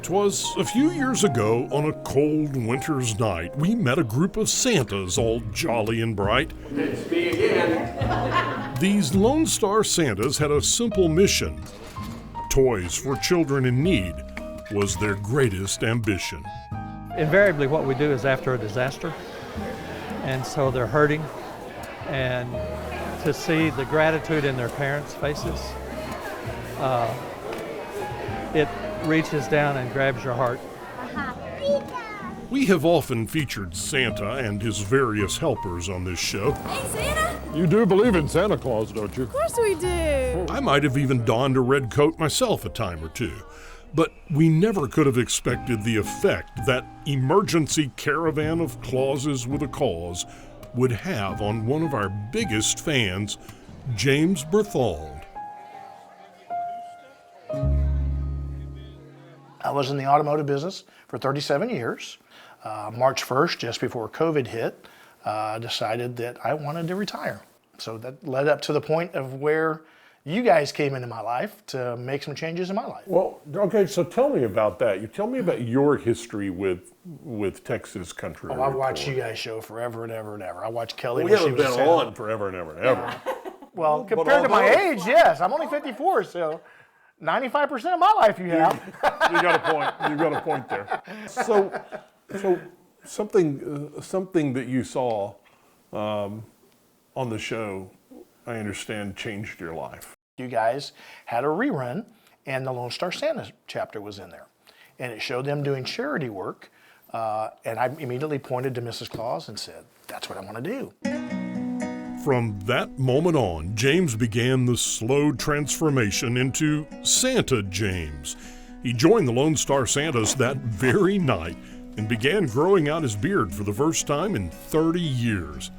'Twas a few years ago on a cold winter's night, we met a group of Santas all jolly and bright. It's me again. These Lone Star Santas had a simple mission. Toys for children in need was their greatest ambition. Invariably what we do is after a disaster, and so they're hurting, and to see the gratitude in their parents' faces, it reaches down and grabs your heart. We have often featured Santa and his various helpers on this show. Hey, Santa! You do believe in Santa Claus, don't you? Of course we do. I might have even donned a red coat myself a time or two. But we never could have expected the effect that emergency caravan of Clauses with a cause would have on one of our biggest fans, James Berthold. I was in the automotive business for 37 years. March 1st, just before COVID hit, decided that I wanted to retire. So that led up to the point of where you guys came into my life to make some changes in my life. Well, okay, so tell me about that. You tell me about your history with Texas Country. Oh, I've watched you guys show forever and ever and ever. I watched Kelly We when she haven't was been 7. on forever and ever and ever. Well, compared to my age, yes. I'm only 54, so 95% of my life you have. You got a point. You got a point there. So something that you saw on the show, I understand, changed your life. You guys had a rerun, and the Lone Star Santa chapter was in there. And it showed them doing charity work, and I immediately pointed to Mrs. Claus and said, that's what I want to do. From that moment on, James began the slow transformation into Santa James. He joined the Lone Star Santas that very night and began growing out his beard for the first time in 30 years.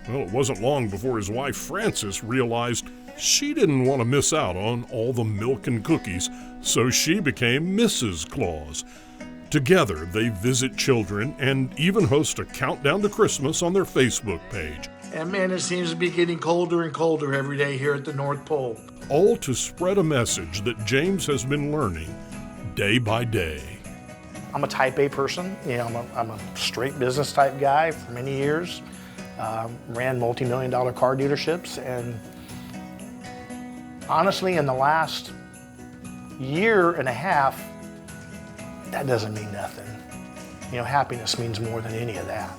Well, it wasn't long before his wife Frances realized she didn't want to miss out on all the milk and cookies, so she became Mrs. Claus. Together, they visit children and even host a countdown to Christmas on their Facebook page. And man, it seems to be getting colder and colder every day here at the North Pole. All to spread a message that James has been learning day by day. I'm a type A person. You know, I'm a straight business type guy for many years. Ran multi-million-dollar car dealerships, and honestly, in the last year and a half, that doesn't mean nothing. You know, happiness means more than any of that.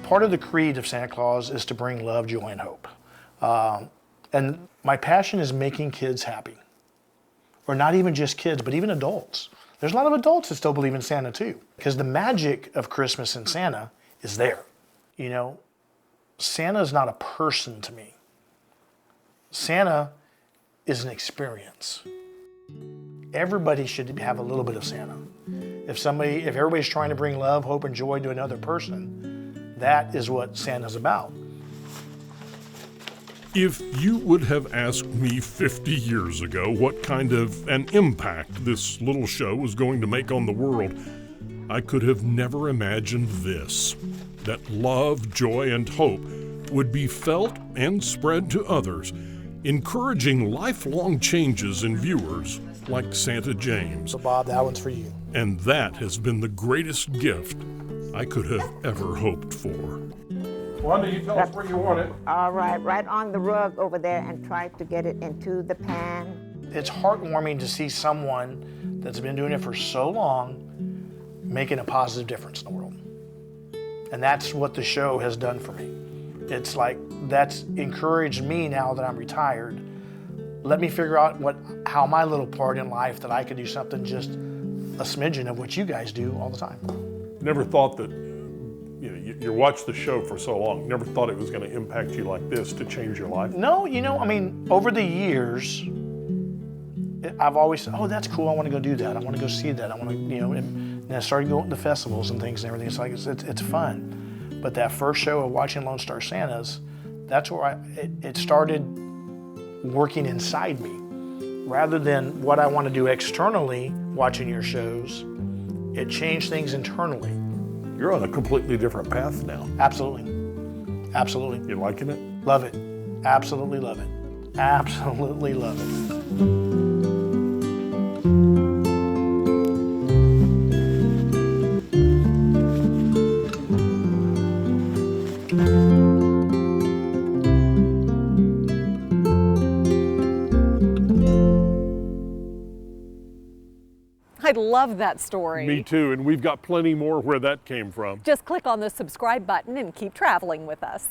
Part of the creed of Santa Claus is to bring love, joy, and hope. And my passion is making kids happy. Or not even just kids, but even adults. There's a lot of adults that still believe in Santa too, because the magic of Christmas and Santa is there. You know, Santa is not a person to me. Santa is an experience. Everybody should have a little bit of Santa. If everybody's trying to bring love, hope, and joy to another person, that is what Santa's about. If you would have asked me 50 years ago what kind of an impact this little show was going to make on the world, I could have never imagined this, that love, joy, and hope would be felt and spread to others, encouraging lifelong changes in viewers like Santa James. So Bob, that one's for you. And that has been the greatest gift I could have ever hoped for. Wanda, you tell us where you want it. All right on the rug over there, and try to get it into the pan. It's heartwarming to see someone that's been doing it for so long making a positive difference in the world. And that's what the show has done for me. It's like, that's encouraged me now that I'm retired. Let me figure out how my little part in life that I could do something just a smidgen of what you guys do all the time. Never thought that, you watched the show for so long, never thought it was going to impact you like this to change your life? No, over the years, I've always said, oh, that's cool, I want to go do that, I want to go see that, I want to, and I started going to festivals and things and everything. It's like, it's fun. But that first show of watching Lone Star Santas, that's where it started working inside me. Rather than what I want to do externally, watching your shows, it changed things internally. You're on a completely different path now. Absolutely. Absolutely. You liking it? Love it. Absolutely love it. Absolutely love it. I love that story. Me too, and we've got plenty more where that came from. Just click on the subscribe button and keep traveling with us.